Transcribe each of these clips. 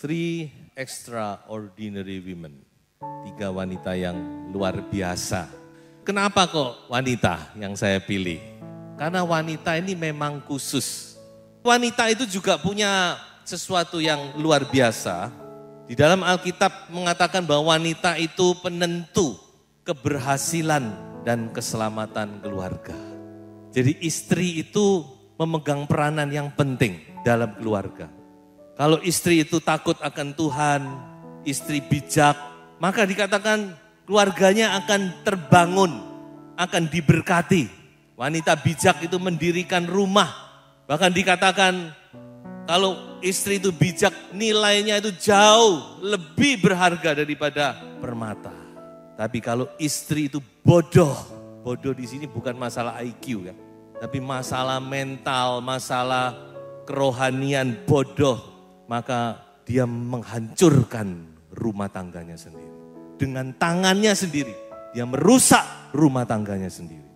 Three extraordinary women, 3 wanita yang luar biasa. Kenapa kok wanita yang saya pilih? Karena wanita ini memang khusus. Wanita itu juga punya sesuatu yang luar biasa. Di dalam Alkitab mengatakan bahwa wanita itu penentu keberhasilan dan keselamatan keluarga. Jadi istri itu memegang peranan yang penting dalam keluarga. Kalau istri itu takut akan Tuhan, istri bijak, maka dikatakan keluarganya akan terbangun, akan diberkati. Wanita bijak itu mendirikan rumah. Bahkan dikatakan kalau istri itu bijak, nilainya itu jauh lebih berharga daripada permata. Tapi kalau istri itu bodoh di sini bukan masalah IQ ya, tapi masalah mental, masalah kerohanian bodoh. Maka dia menghancurkan rumah tangganya sendiri. Dengan tangannya sendiri, dia merusak rumah tangganya sendiri.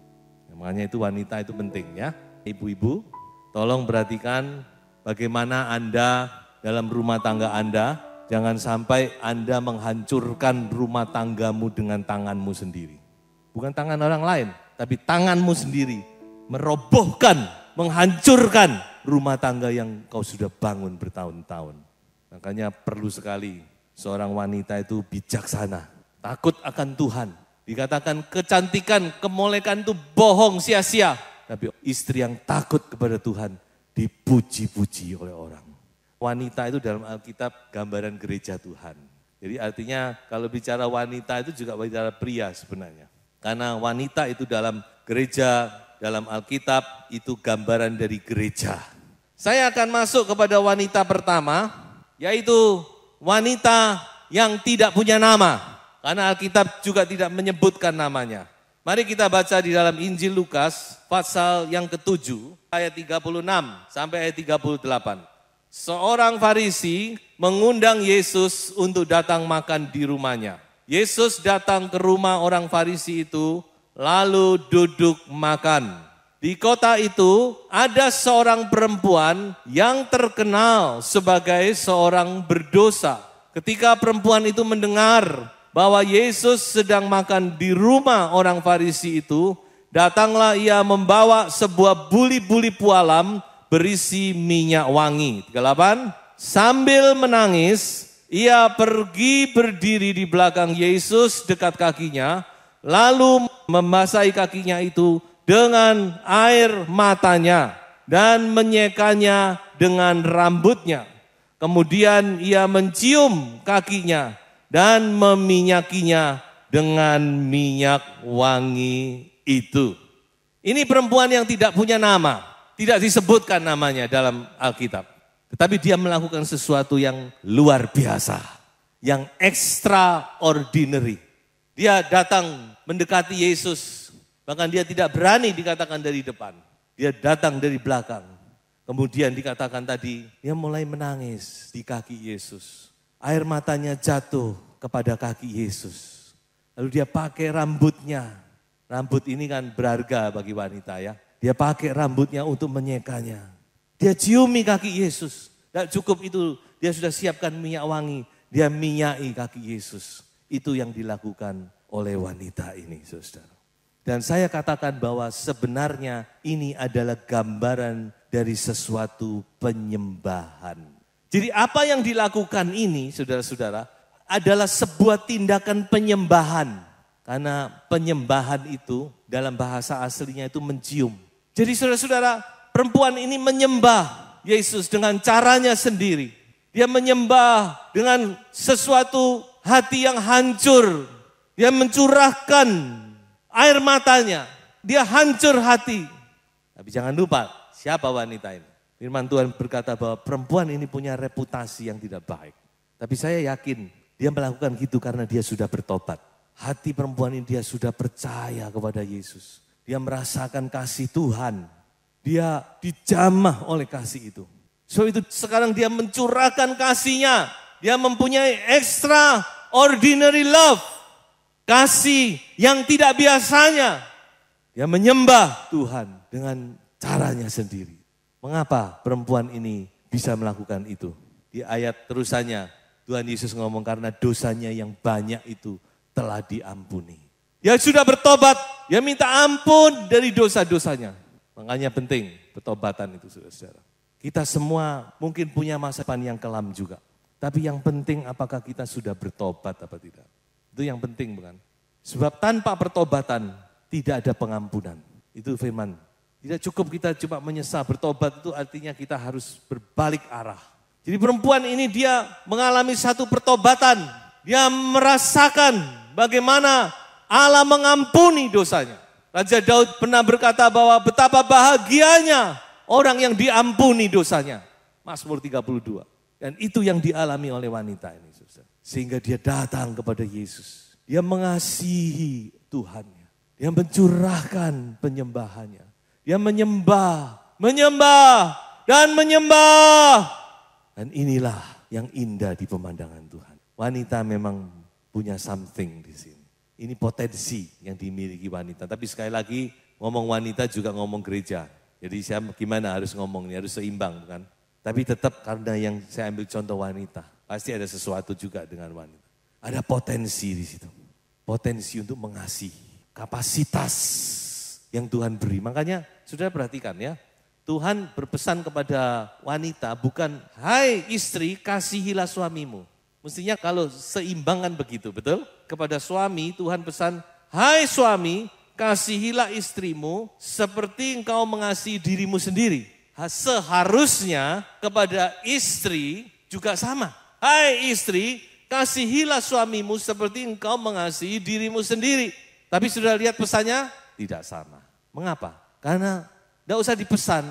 Makanya itu wanita itu penting ya. Ibu-ibu, tolong perhatikan bagaimana Anda dalam rumah tangga Anda. Jangan sampai Anda menghancurkan rumah tanggamu dengan tanganmu sendiri. Bukan tangan orang lain, tapi tanganmu sendiri. Merobohkan, menghancurkan rumah tangga yang kau sudah bangun bertahun-tahun. Makanya perlu sekali seorang wanita itu bijaksana, takut akan Tuhan. Dikatakan kecantikan, kemolekan itu bohong, sia-sia. Tapi istri yang takut kepada Tuhan dipuji-puji oleh orang. Wanita itu dalam Alkitab gambaran gereja Tuhan. Jadi artinya kalau bicara wanita itu juga bicara pria sebenarnya. Karena wanita itu dalam gereja, dalam Alkitab itu gambaran dari gereja. Saya akan masuk kepada wanita pertama, yaitu wanita yang tidak punya nama. Karena Alkitab juga tidak menyebutkan namanya. Mari kita baca di dalam Injil Lukas, pasal yang ke-7, ayat 36 sampai ayat 38. Seorang Farisi mengundang Yesus untuk datang makan di rumahnya. Yesus datang ke rumah orang Farisi itu, lalu duduk makan. Di kota itu ada seorang perempuan yang terkenal sebagai seorang berdosa. Ketika perempuan itu mendengar bahwa Yesus sedang makan di rumah orang Farisi itu, datanglah ia membawa sebuah buli-buli pualam berisi minyak wangi. 38. Sambil menangis, ia pergi berdiri di belakang Yesus dekat kakinya, lalu membasahi kakinya itu dengan air matanya dan menyekanya dengan rambutnya. Kemudian ia mencium kakinya dan meminyakinya dengan minyak wangi itu. Ini perempuan yang tidak punya nama, tidak disebutkan namanya dalam Alkitab. Tetapi dia melakukan sesuatu yang luar biasa, yang extraordinary. Dia datang mendekati Yesus. Bahkan dia tidak berani dikatakan dari depan. Dia datang dari belakang. Kemudian dikatakan tadi, dia mulai menangis di kaki Yesus. Air matanya jatuh kepada kaki Yesus. Lalu dia pakai rambutnya. Rambut ini kan berharga bagi wanita ya. Dia pakai rambutnya untuk menyekanya. Dia ciumi kaki Yesus. Tidak cukup itu, dia sudah siapkan minyak wangi. Dia minyaki kaki Yesus. Itu yang dilakukan oleh wanita ini, saudara. Dan saya katakan bahwa sebenarnya ini adalah gambaran dari sesuatu penyembahan. Jadi apa yang dilakukan ini, saudara-saudara, adalah sebuah tindakan penyembahan. Karena penyembahan itu dalam bahasa aslinya itu mencium. Jadi saudara-saudara, perempuan ini menyembah Yesus dengan caranya sendiri. Dia menyembah dengan sesuatu hati yang hancur. Dia mencurahkan air matanya, dia hancur hati. Tapi jangan lupa, siapa wanita ini? Firman Tuhan berkata bahwa perempuan ini punya reputasi yang tidak baik. Tapi saya yakin dia melakukan gitu karena dia sudah bertobat. Hati perempuan ini dia sudah percaya kepada Yesus. Dia merasakan kasih Tuhan. Dia dijamah oleh kasih itu. So itu sekarang dia mencurahkan kasihnya. Dia mempunyai extraordinary love. Kasih yang tidak biasanya. Dia menyembah Tuhan dengan caranya sendiri. Mengapa perempuan ini bisa melakukan itu? Di ayat terusannya Tuhan Yesus ngomong karena dosanya yang banyak itu telah diampuni. Dia sudah bertobat, dia minta ampun dari dosa-dosanya. Makanya penting pertobatan itu saudara-saudara. Kita semua mungkin punya masa depan yang kelam juga. Tapi yang penting apakah kita sudah bertobat apa tidak. Itu yang penting bukan? Sebab tanpa pertobatan tidak ada pengampunan. Itu firman. Tidak cukup kita cuma menyesal, bertobat itu artinya kita harus berbalik arah. Jadi perempuan ini dia mengalami satu pertobatan. Dia merasakan bagaimana Allah mengampuni dosanya. Raja Daud pernah berkata bahwa betapa bahagianya orang yang diampuni dosanya. Mazmur 32. Dan itu yang dialami oleh wanita ini. Sehingga dia datang kepada Yesus. Dia mengasihi Tuhannya. Dia mencurahkan penyembahannya. Dia menyembah, dan menyembah. Dan inilah yang indah di pemandangan Tuhan. Wanita memang punya something di sini. Ini potensi yang dimiliki wanita. Tapi sekali lagi ngomong wanita juga ngomong gereja. Jadi saya gimana harus ngomong ini, harus seimbang bukan? Tapi tetap karena yang saya ambil contoh wanita. Pasti ada sesuatu juga dengan wanita. Ada potensi di situ. Potensi untuk mengasihi. Kapasitas yang Tuhan beri. Makanya saudara perhatikan ya, Tuhan berpesan kepada wanita bukan, hai istri kasihilah suamimu. Mestinya kalau seimbang kan begitu, betul? Kepada suami Tuhan pesan, hai suami kasihilah istrimu seperti engkau mengasihi dirimu sendiri. Seharusnya kepada istri juga sama. Hai istri kasihilah suamimu seperti engkau mengasihi dirimu sendiri. Tapi sudah lihat pesannya? Tidak sama. Mengapa? Karena tidak usah dipesan,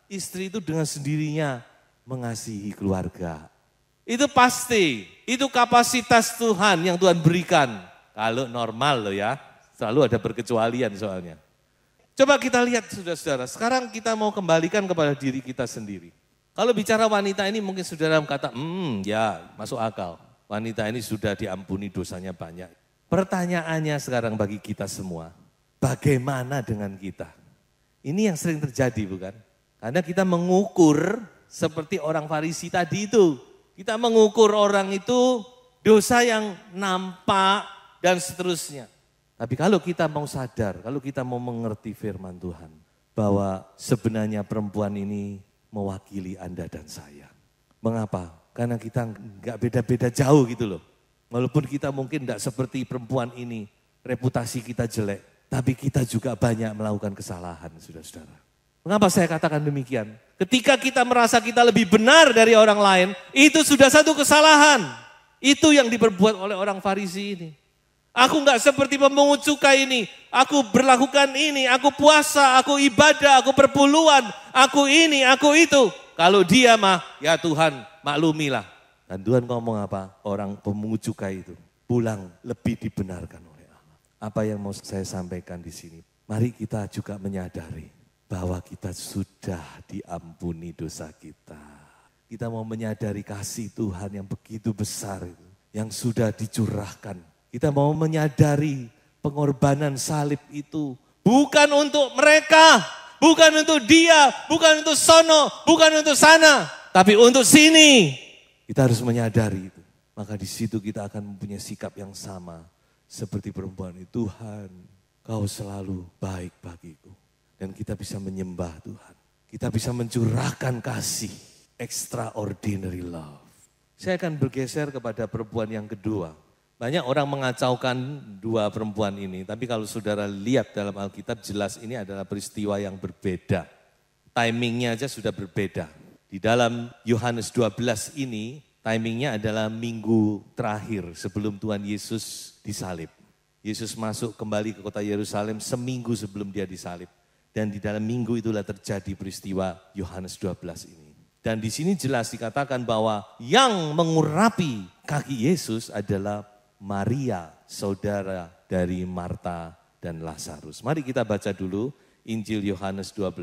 istri itu dengan sendirinya mengasihi keluarga. Itu pasti, itu kapasitas Tuhan yang Tuhan berikan. Kalau normal loh ya, selalu ada perkecualian soalnya. Coba kita lihat saudara-saudara, sekarang kita mau kembalikan kepada diri kita sendiri. Kalau bicara wanita ini mungkin saudara kata, ya masuk akal. Wanita ini sudah diampuni dosanya banyak. Pertanyaannya sekarang bagi kita semua, bagaimana dengan kita? Ini yang sering terjadi bukan? Karena kita mengukur seperti orang Farisi tadi itu. Kita mengukur orang itu dosa yang nampak dan seterusnya. Tapi kalau kita mau sadar, kalau kita mau mengerti firman Tuhan. Bahwa sebenarnya perempuan ini mewakili Anda dan saya. Mengapa? Karena kita nggak beda-beda jauh gitu loh. Walaupun kita mungkin tidak seperti perempuan ini, reputasi kita jelek. Tapi kita juga banyak melakukan kesalahan, saudara-saudara. Mengapa saya katakan demikian? Ketika kita merasa kita lebih benar dari orang lain, itu sudah satu kesalahan. Itu yang diperbuat oleh orang Farisi ini. Aku enggak seperti pemungut cukai ini. Aku berlakukan ini, aku puasa, aku ibadah, aku perpuluhan, aku ini, aku itu. Kalau dia mah, ya Tuhan maklumilah. Dan Tuhan ngomong apa? Orang pemungut cukai itu pulang lebih dibenarkan oleh Allah. Apa yang mau saya sampaikan di sini? Mari kita juga menyadari bahwa kita sudah diampuni dosa kita. Kita mau menyadari kasih Tuhan yang begitu besar itu, yang sudah dicurahkan. Kita mau menyadari pengorbanan salib itu bukan untuk mereka, bukan untuk dia, bukan untuk sono, bukan untuk sana, tapi untuk sini. Kita harus menyadari itu. Maka di situ kita akan mempunyai sikap yang sama seperti perempuan itu. Tuhan, Kau selalu baik bagiku. Dan kita bisa menyembah Tuhan. Kita bisa mencurahkan kasih. Extraordinary love. Saya akan bergeser kepada perempuan yang kedua. Banyak orang mengacaukan dua perempuan ini. Tapi kalau saudara lihat dalam Alkitab jelas ini adalah peristiwa yang berbeda. Timingnya aja sudah berbeda. Di dalam Yohanes 12 ini timingnya adalah minggu terakhir sebelum Tuhan Yesus disalib. Yesus masuk kembali ke kota Yerusalem seminggu sebelum dia disalib. Dan di dalam minggu itulah terjadi peristiwa Yohanes 12 ini. Dan di sini jelas dikatakan bahwa yang mengurapi kaki Yesus adalah Maria, saudara dari Marta dan Lazarus. Mari kita baca dulu Injil Yohanes 12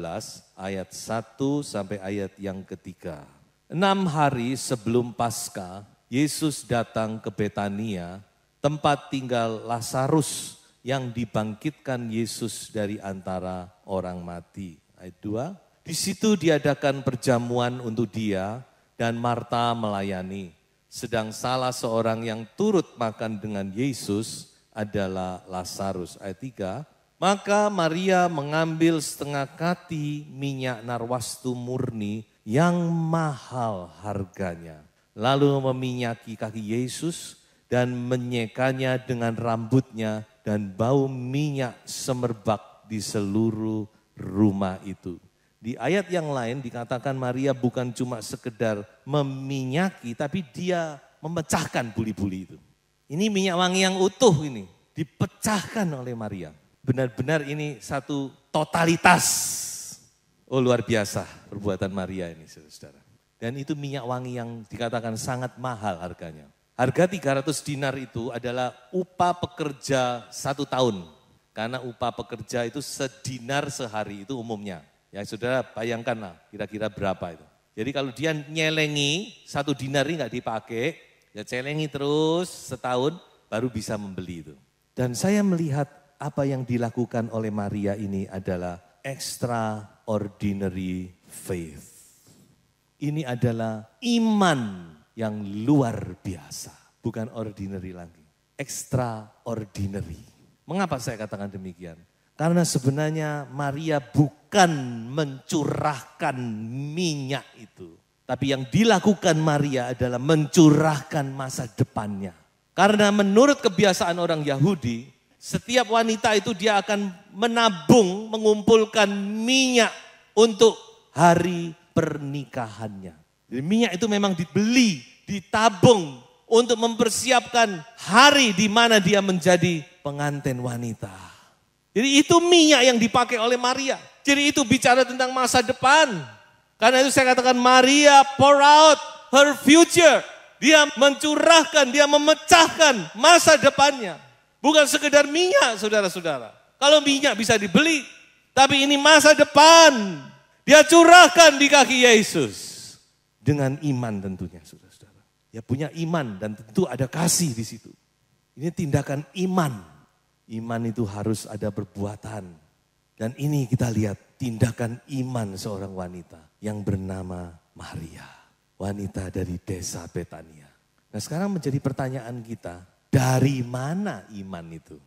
ayat 1 sampai ayat yang ketiga. 6 hari sebelum Paskah, Yesus datang ke Betania, tempat tinggal Lazarus yang dibangkitkan Yesus dari antara orang mati. Ayat 2, di situ diadakan perjamuan untuk dia dan Marta melayani. Sedang salah seorang yang turut makan dengan Yesus adalah Lazarus. Ayat 3, maka Maria mengambil setengah kati minyak narwastu murni yang mahal harganya. Lalu meminyaki kaki Yesus dan menyekanya dengan rambutnya dan bau minyak semerbak di seluruh rumah itu. Di ayat yang lain dikatakan Maria bukan cuma sekedar meminyaki, tapi dia memecahkan buli-buli itu. Ini minyak wangi yang utuh ini, dipecahkan oleh Maria. Benar-benar ini satu totalitas. Oh luar biasa perbuatan Maria ini saudara-saudara. Dan itu minyak wangi yang dikatakan sangat mahal harganya. Harga 300 dinar itu adalah upah pekerja 1 tahun. Karena upah pekerja itu sedinar sehari itu umumnya. Ya saudara bayangkanlah kira-kira berapa itu. Jadi kalau dia nyelengi 1 dinar ini nggak dipakai, ya celengi terus setahun baru bisa membeli itu. Dan saya melihat apa yang dilakukan oleh Maria ini adalah extraordinary faith. Ini adalah iman yang luar biasa, bukan ordinary lagi, extraordinary. Mengapa saya katakan demikian? Karena sebenarnya Maria bukan mencurahkan minyak itu. Tapi yang dilakukan Maria adalah mencurahkan masa depannya. Karena menurut kebiasaan orang Yahudi, setiap wanita itu dia akan menabung, mengumpulkan minyak untuk hari pernikahannya. Jadi minyak itu memang dibeli, ditabung untuk mempersiapkan hari di mana dia menjadi pengantin wanita. Jadi itu minyak yang dipakai oleh Maria. Jadi itu bicara tentang masa depan. Karena itu saya katakan Maria pour out her future. Dia mencurahkan, dia memecahkan masa depannya. Bukan sekedar minyak saudara-saudara. Kalau minyak bisa dibeli, tapi ini masa depan. Dia curahkan di kaki Yesus. Dengan iman tentunya saudara-saudara. Ya punya iman dan tentu ada kasih di situ. Ini tindakan iman. Iman itu harus ada perbuatan. Dan ini kita lihat tindakan iman seorang wanita yang bernama Maria. Wanita dari desa Betania. Nah sekarang menjadi pertanyaan kita, dari mana iman itu?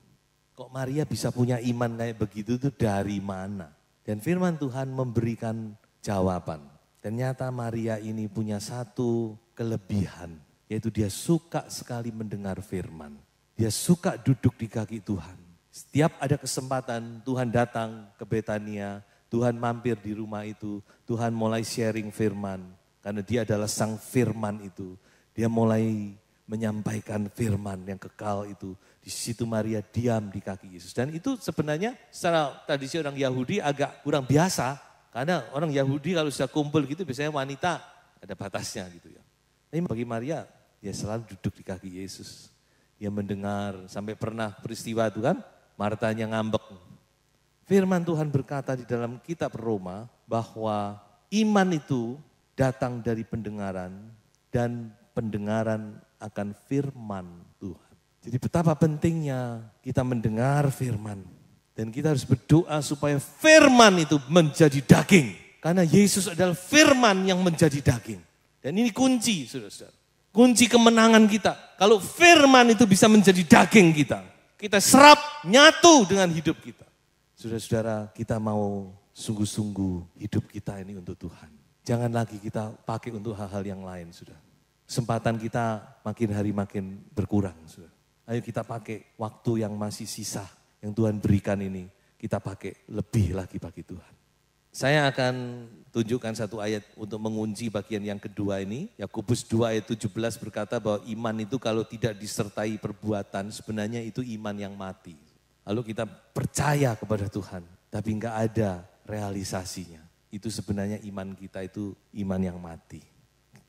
Kok Maria bisa punya iman kayak begitu itu dari mana? Dan firman Tuhan memberikan jawaban. Ternyata Maria ini punya satu kelebihan, yaitu dia suka sekali mendengar firman. Dia suka duduk di kaki Tuhan. Setiap ada kesempatan Tuhan datang ke Betania, Tuhan mampir di rumah itu, Tuhan mulai sharing firman. Karena dia adalah sang firman itu. Dia mulai menyampaikan firman yang kekal itu. Di situ Maria diam di kaki Yesus. Dan itu sebenarnya secara tradisi orang Yahudi agak kurang biasa. Karena orang Yahudi kalau sudah kumpul gitu biasanya wanita ada batasnya gitu ya. Tapi bagi Maria dia selalu duduk di kaki Yesus. Dia mendengar sampai pernah peristiwa itu kan Martanya ngambek. Firman Tuhan berkata di dalam kitab Roma bahwa iman itu datang dari pendengaran dan pendengaran akan firman Tuhan. Jadi betapa pentingnya kita mendengar firman. Dan kita harus berdoa supaya firman itu menjadi daging. Karena Yesus adalah firman yang menjadi daging. Dan ini kunci, saudara-saudara. Kunci kemenangan kita. Kalau firman itu bisa menjadi daging kita. Kita serap, nyatu dengan hidup kita. Saudara-saudara, kita mau sungguh-sungguh hidup kita ini untuk Tuhan. Jangan lagi kita pakai untuk hal-hal yang lain, saudara. Kesempatan kita makin hari makin berkurang, saudara. Ayo kita pakai waktu yang masih sisa. Yang Tuhan berikan ini kita pakai lebih lagi bagi Tuhan. Saya akan tunjukkan satu ayat untuk mengunci bagian yang kedua ini. Yakobus 2 ayat 17 berkata bahwa iman itu kalau tidak disertai perbuatan sebenarnya itu iman yang mati. Lalu kita percaya kepada Tuhan tapi enggak ada realisasinya. Itu sebenarnya iman kita itu iman yang mati.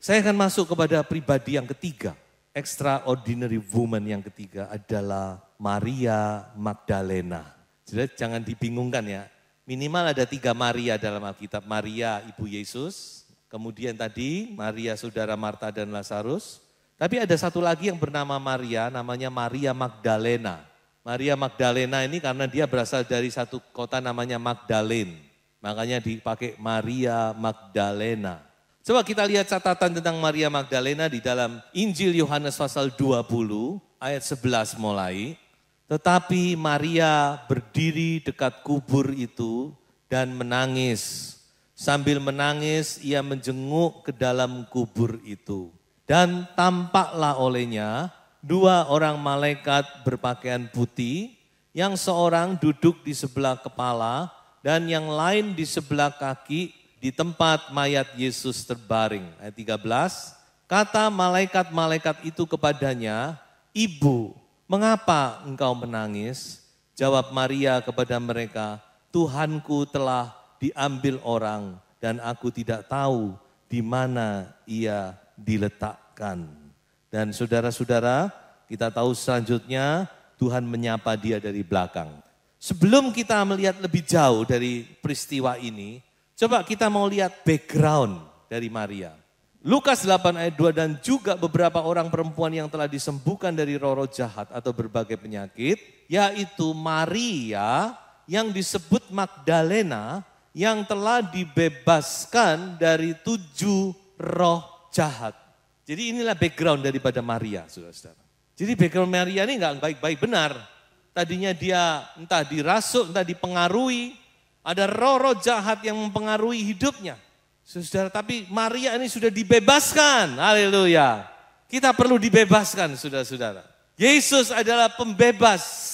Saya akan masuk kepada pribadi yang ketiga. Extraordinary woman yang ketiga adalah Maria Magdalena. Jadi jangan dibingungkan ya. Minimal ada 3 Maria dalam Alkitab. Maria ibu Yesus, kemudian tadi Maria saudara Marta dan Lazarus. Tapi ada satu lagi yang bernama Maria, namanya Maria Magdalena. Maria Magdalena ini karena dia berasal dari satu kota namanya Magdalene. Makanya dipakai Maria Magdalena. Coba kita lihat catatan tentang Maria Magdalena di dalam Injil Yohanes pasal 20 ayat 11 mulai. Tetapi Maria berdiri dekat kubur itu dan menangis. Sambil menangis ia menjenguk ke dalam kubur itu. Dan tampaklah olehnya 2 orang malaikat berpakaian putih, yang seorang duduk di sebelah kepala dan yang lain di sebelah kaki di tempat mayat Yesus terbaring. Ayat 13, kata malaikat-malaikat itu kepadanya, "Ibu, mengapa engkau menangis?" Jawab Maria kepada mereka, "Tuhanku telah diambil orang dan aku tidak tahu di mana ia diletakkan." Dan saudara-saudara, kita tahu selanjutnya Tuhan menyapa dia dari belakang. Sebelum kita melihat lebih jauh dari peristiwa ini, coba kita mau lihat background dari Maria. Lukas 8 ayat 2, dan juga beberapa orang perempuan yang telah disembuhkan dari roh-roh jahat atau berbagai penyakit, yaitu Maria yang disebut Magdalena yang telah dibebaskan dari 7 roh jahat. Jadi inilah background daripada Maria, saudara-saudara. Jadi background Maria ini enggak baik-baik benar. Tadinya dia entah dirasuk, entah dipengaruhi. Ada roh-roh jahat yang mempengaruhi hidupnya. Saudara, tapi Maria ini sudah dibebaskan. Haleluya. Kita perlu dibebaskan, saudara-saudara. Yesus adalah pembebas,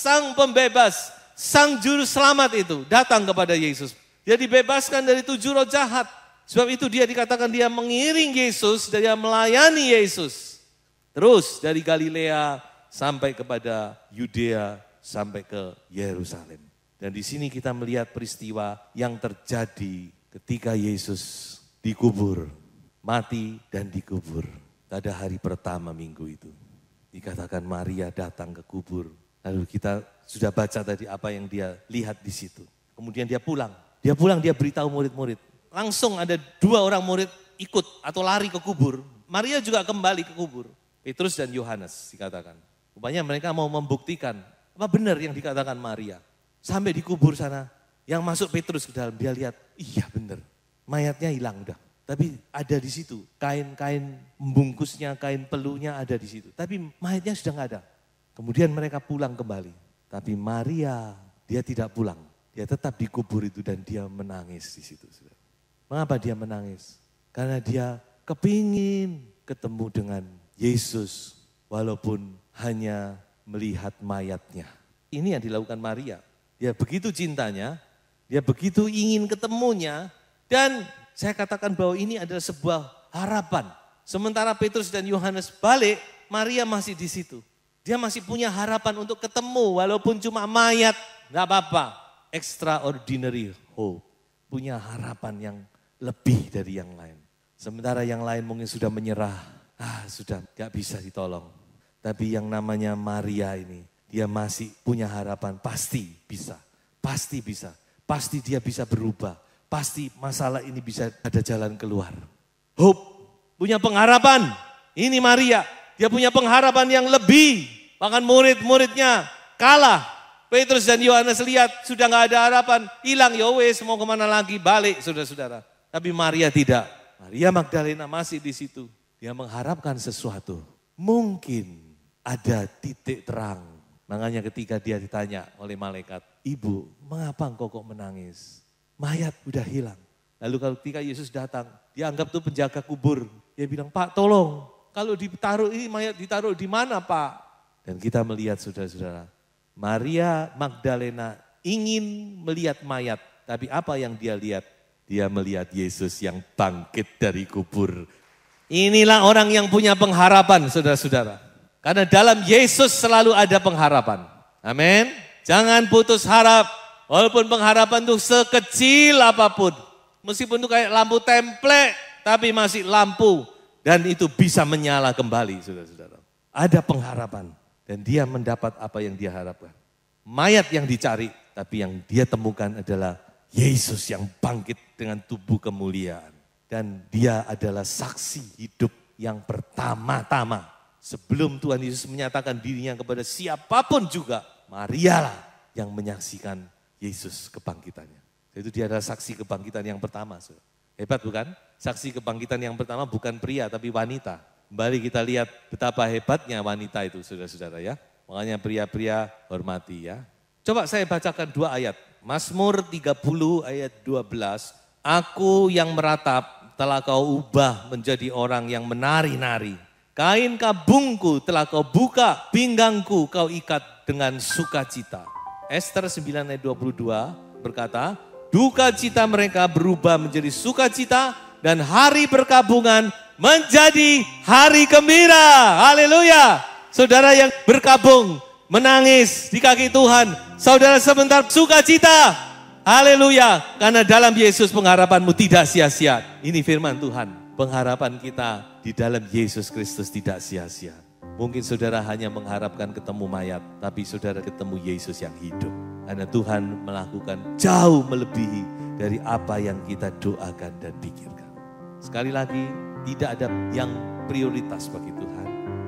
sang juru selamat itu datang kepada Yesus. Dia dibebaskan dari 7 roh jahat. Sebab itu dia dikatakan dia mengiring Yesus, dia melayani Yesus. Terus dari Galilea sampai kepada Yudea, sampai ke Yerusalem. Dan di sini kita melihat peristiwa yang terjadi ketika Yesus dikubur, mati dan dikubur. Pada hari pertama minggu itu. Dikatakan Maria datang ke kubur. Lalu kita sudah baca tadi apa yang dia lihat di situ. Kemudian dia pulang. Dia beritahu murid-murid. Langsung ada 2 orang murid ikut atau lari ke kubur. Maria juga kembali ke kubur. Petrus dan Yohanes dikatakan. Rupanya mereka mau membuktikan apa benar yang dikatakan Maria. Sampai di kubur sana, yang masuk Petrus ke dalam, dia lihat, iya benar. Mayatnya hilang udah. Tapi ada di situ, kain-kain membungkusnya, kain peluhnya ada di situ. Tapi mayatnya sudah nggak ada. Kemudian mereka pulang kembali. Tapi Maria, dia tidak pulang. Dia tetap di kubur itu dan dia menangis di situ. Mengapa dia menangis? Karena dia kepingin ketemu dengan Yesus walaupun hanya melihat mayatnya. Ini yang dilakukan Maria. Dia begitu cintanya, dia begitu ingin ketemunya, dan saya katakan bahwa ini adalah sebuah harapan. Sementara Petrus dan Yohanes balik, Maria masih di situ. Dia masih punya harapan untuk ketemu walaupun cuma mayat, enggak apa-apa. Extraordinary hope. Punya harapan yang lebih dari yang lain. Sementara yang lain mungkin sudah menyerah, sudah gak bisa ditolong. Tapi yang namanya Maria ini, dia masih punya harapan, pasti bisa. Pasti dia bisa berubah, pasti masalah ini bisa ada jalan keluar. Hope, punya pengharapan, ini Maria, dia punya pengharapan yang lebih. Bahkan murid-muridnya kalah. Petrus dan Yohanes lihat sudah gak ada harapan, hilang, ya wes mau kemana lagi, balik saudara-saudara. Tapi Maria tidak. Maria Magdalena masih di situ. Dia mengharapkan sesuatu. Mungkin ada titik terang. Makanya ketika dia ditanya oleh malaikat, "Ibu, mengapa engkau kok menangis? Mayat udah hilang." Lalu ketika Yesus datang, dia anggap itu penjaga kubur. Dia bilang, "Pak, tolong. Kalau ditaruh ini mayat ditaruh di mana, Pak?" Dan kita melihat saudara-saudara, Maria Magdalena ingin melihat mayat. Tapi apa yang dia lihat? Dia melihat Yesus yang bangkit dari kubur. Inilah orang yang punya pengharapan, saudara-saudara. Karena dalam Yesus selalu ada pengharapan. Amin. Jangan putus harap. Walaupun pengharapan itu sekecil apapun. Meskipun itu kayak lampu templek, tapi masih lampu. Dan itu bisa menyala kembali, saudara-saudara. Ada pengharapan. Dan dia mendapat apa yang dia harapkan. Mayat yang dicari, tapi yang dia temukan adalah Yesus yang bangkit dengan tubuh kemuliaan. Dan dia adalah saksi hidup yang pertama-tama. Sebelum Tuhan Yesus menyatakan dirinya kepada siapapun juga, Marialah yang menyaksikan Yesus kebangkitannya. Itu dia adalah saksi kebangkitan yang pertama. Hebat bukan? Saksi kebangkitan yang pertama bukan pria tapi wanita. Kembali kita lihat betapa hebatnya wanita itu, saudara-saudara ya. Makanya pria-pria hormati ya. Coba saya bacakan 2 ayat. Mazmur 30 ayat 12. Aku yang meratap telah kau ubah menjadi orang yang menari-nari. Kain kabungku telah kau buka, pinggangku kau ikat dengan sukacita. Ester 9 ayat 22 berkata, duka cita mereka berubah menjadi sukacita dan hari perkabungan menjadi hari gembira. Haleluya. Saudara yang berkabung, menangis di kaki Tuhan. Saudara sebentar sukacita. Haleluya. Karena dalam Yesus pengharapanmu tidak sia-sia. Ini firman Tuhan. Pengharapan kita di dalam Yesus Kristus tidak sia-sia. Mungkin saudara hanya mengharapkan ketemu mayat, tapi saudara ketemu Yesus yang hidup. Karena Tuhan melakukan jauh melebihi dari apa yang kita doakan dan pikirkan. Sekali lagi, tidak ada yang prioritas bagi Tuhan.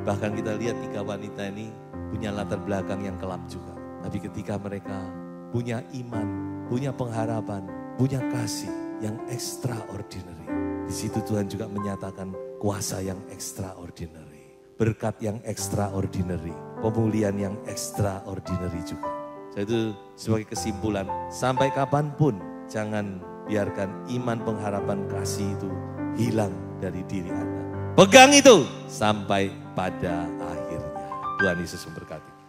Bahkan kita lihat 3 wanita ini punya latar belakang yang kelam juga. Tapi ketika mereka punya iman, punya pengharapan, punya kasih yang extraordinary. Di situ Tuhan juga menyatakan kuasa yang extraordinary. Berkat yang extraordinary, pemulihan yang extraordinary juga. Saya itu sebagai kesimpulan, sampai kapanpun jangan biarkan iman, pengharapan, kasih itu hilang dari diri Anda. Pegang itu sampai pada akhirnya. Tuhan Yesus memberkati.